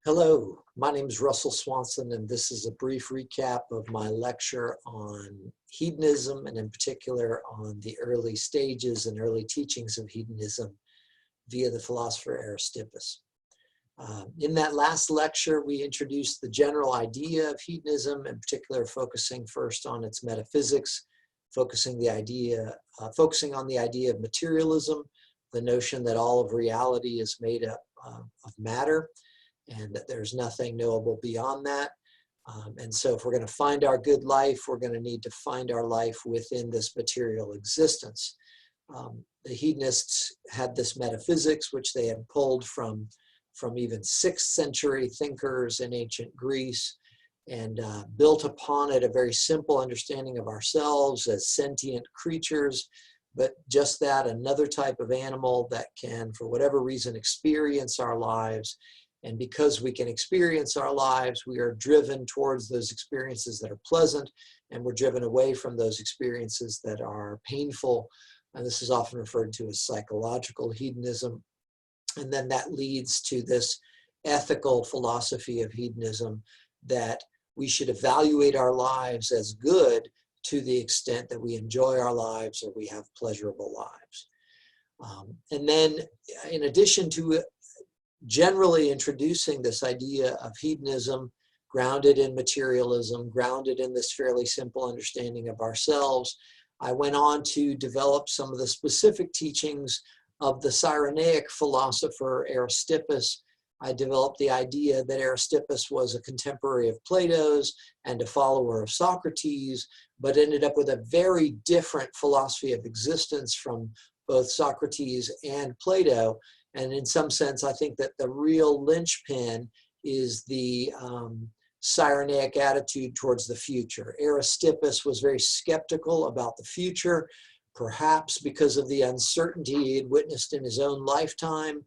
Hello, my name is Russell Swanson, and this is a brief recap of my lecture on hedonism, and in particular on the early stages and early teachings of hedonism via the philosopher Aristippus. In that last lecture, we introduced the general idea of hedonism, in particular focusing first on its metaphysics, focusing on the idea of materialism, the notion that all of reality is made up of matter, and that there's nothing knowable beyond that. And so if we're going to find our good life, we're going to need to find our life within this material existence. The hedonists had this metaphysics, which they had pulled from even 6th century thinkers in ancient Greece, and built upon it a very simple understanding of ourselves as sentient creatures, but just that, another type of animal that can, for whatever reason, experience our lives. And because we can experience our lives, we are driven towards those experiences that are pleasant, and we're driven away from those experiences that are painful. And this is often referred to as psychological hedonism. And then that leads to this ethical philosophy of hedonism, that we should evaluate our lives as good to the extent that we enjoy our lives or we have pleasurable lives. And then in addition to generally introducing this idea of hedonism grounded in materialism, grounded in this fairly simple understanding of ourselves, I went on to develop some of the specific teachings of the Cyrenaic philosopher Aristippus. I developed the idea that Aristippus was a contemporary of Plato's and a follower of Socrates, but ended up with a very different philosophy of existence from both Socrates and Plato. And in some sense, I think that the real linchpin is the Cyrenaic attitude towards the future. Aristippus was very skeptical about the future, perhaps because of the uncertainty he had witnessed in his own lifetime.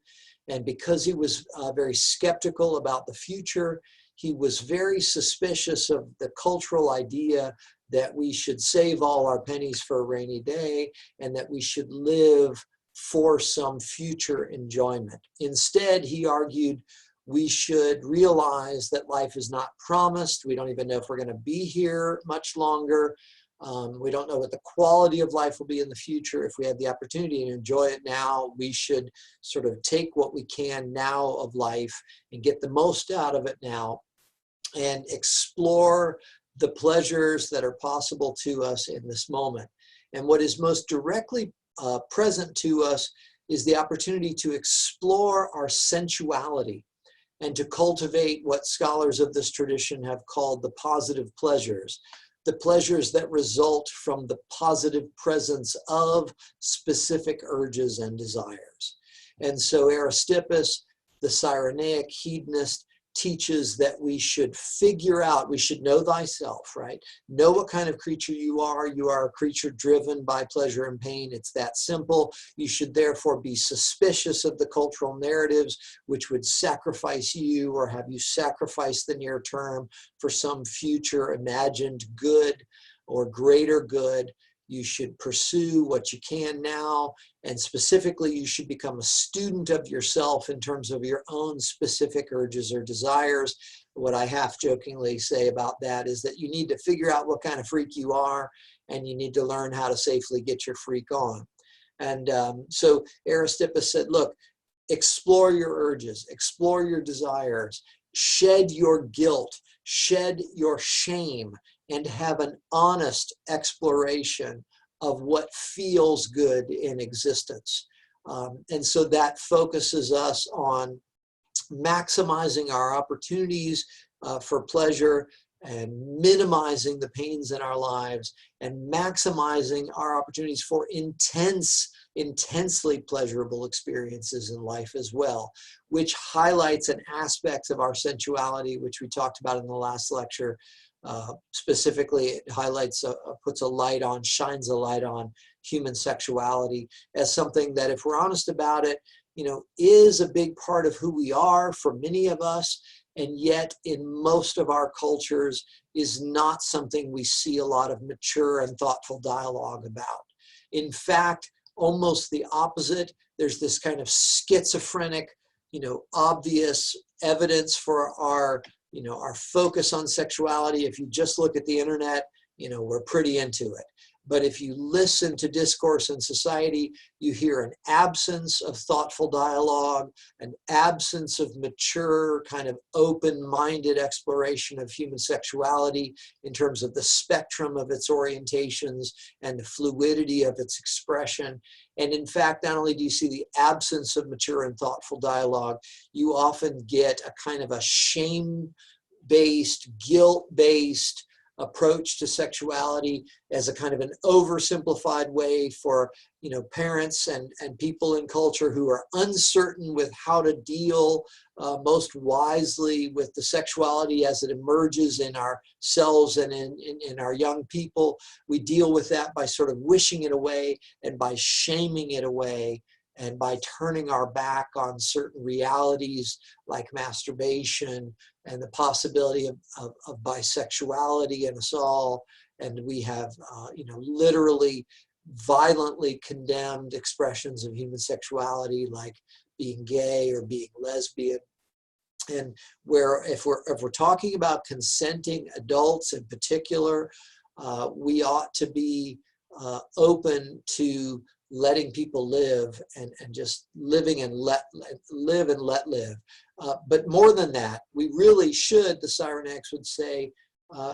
And because he was very skeptical about the future, he was very suspicious of the cultural idea that we should save all our pennies for a rainy day and that we should live for some future enjoyment. Instead, he argued we should realize that life is not promised. We don't even know if we're going to be here much longer. We don't know what the quality of life will be in the future. If we have the opportunity to enjoy it now, we should sort of take what we can now of life and get the most out of it now and explore the pleasures that are possible to us in this moment. And what is most directly present to us is the opportunity to explore our sensuality and to cultivate what scholars of this tradition have called the positive pleasures, the pleasures that result from the positive presence of specific urges and desires. And so Aristippus, the Cyrenaic hedonist, teaches that we should figure out, we should know thyself, right? Know what kind of creature you are. You are a creature driven by pleasure and pain. It's that simple. You should therefore be suspicious of the cultural narratives which would sacrifice you or have you sacrifice the near term for some future imagined good or greater good. You should pursue what you can now, and specifically you should become a student of yourself in terms of your own specific urges or desires. What I half-jokingly say about that is that you need to figure out what kind of freak you are, and you need to learn how to safely get your freak on. And so Aristippus said, look, explore your urges, explore your desires, shed your guilt, shed your shame, and have an honest exploration of what feels good in existence. And so that focuses us on maximizing our opportunities for pleasure and minimizing the pains in our lives and maximizing our opportunities for intensely pleasurable experiences in life as well, which highlights an aspect of our sensuality, which we talked about in the last lecture. Specifically, it highlights, puts a light on, shines a light on human sexuality as something that, if we're honest about it, is a big part of who we are for many of us, and yet in most of our cultures is not something we see a lot of mature and thoughtful dialogue about. In fact, almost the opposite. There's this kind of schizophrenic obvious evidence for our, our focus on sexuality. If you just look at the internet, we're pretty into it. But if you listen to discourse in society, you hear an absence of thoughtful dialogue, an absence of mature, kind of open-minded exploration of human sexuality in terms of the spectrum of its orientations and the fluidity of its expression. And in fact, not only do you see the absence of mature and thoughtful dialogue, you often get a kind of a shame-based, guilt-based approach to sexuality as a kind of an oversimplified way for parents and people in culture who are uncertain with how to deal most wisely with the sexuality as it emerges in ourselves and in our young people. We deal with that by sort of wishing it away and by shaming it away and by turning our back on certain realities like masturbation and the possibility of bisexuality in us all. And we have, literally violently condemned expressions of human sexuality like being gay or being lesbian. And where if we're talking about consenting adults in particular, we ought to be open to letting people live and just living and let live. But more than that, we really should, the Cyrenaics would say,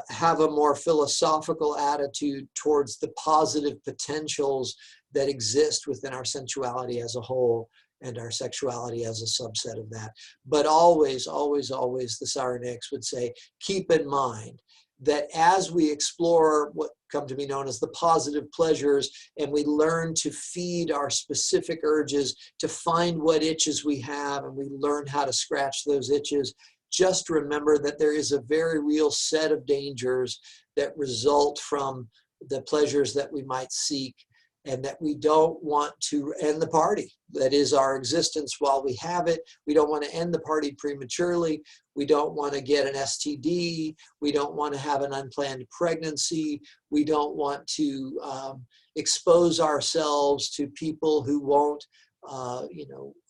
have a more philosophical attitude towards the positive potentials that exist within our sensuality as a whole and our sexuality as a subset of that. But always, always, always, the Cyrenaics would say, keep in mind that as we explore what come to be known as the positive pleasures, and we learn to feed our specific urges, to find what itches we have, and we learn how to scratch those itches, just remember that there is a very real set of dangers that result from the pleasures that we might seek, and that we don't want to end the party. That is our existence while we have it. We don't want to end the party prematurely. We don't want to get an STD. We don't want to have an unplanned pregnancy. We don't want to expose ourselves to people who won't,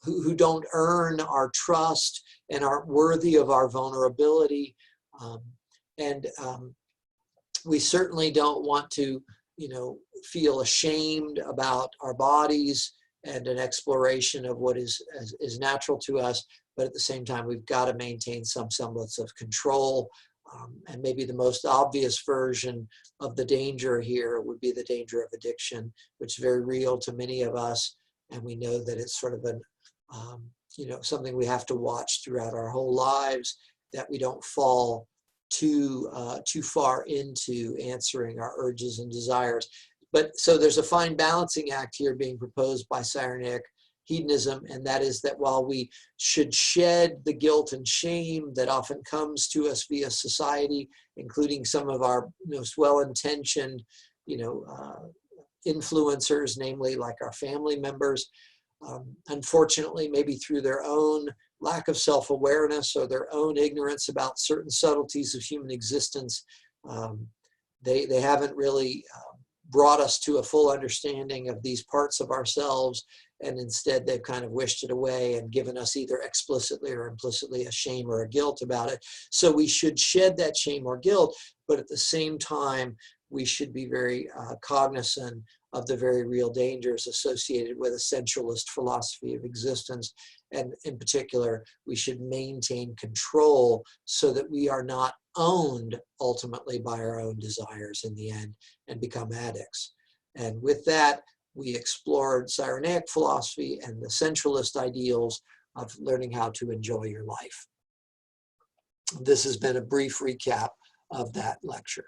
who don't earn our trust and aren't worthy of our vulnerability. We certainly don't want to, feel ashamed about our bodies and an exploration of what is natural to us. But at the same time, we've got to maintain some semblance of control. And maybe the most obvious version of the danger here would be the danger of addiction, which is very real to many of us. And we know that it's sort of an, something we have to watch throughout our whole lives, that we don't fall too far into answering our urges and desires. But so there's a fine balancing act here being proposed by Cyrenaic hedonism, and that is that while we should shed the guilt and shame that often comes to us via society, including some of our most well-intentioned, influencers, namely like our family members, unfortunately, maybe through their own lack of self-awareness or their own ignorance about certain subtleties of human existence, they haven't really brought us to a full understanding of these parts of ourselves, and instead they've kind of wished it away and given us either explicitly or implicitly a shame or a guilt about it. So we should shed that shame or guilt, but at the same time, we should be very cognizant of the very real dangers associated with a sensualist philosophy of existence. And in particular, we should maintain control so that we are not owned ultimately by our own desires in the end and become addicts. And with that, we explored Cyrenaic philosophy and the sensualist ideals of learning how to enjoy your life. This has been a brief recap of that lecture.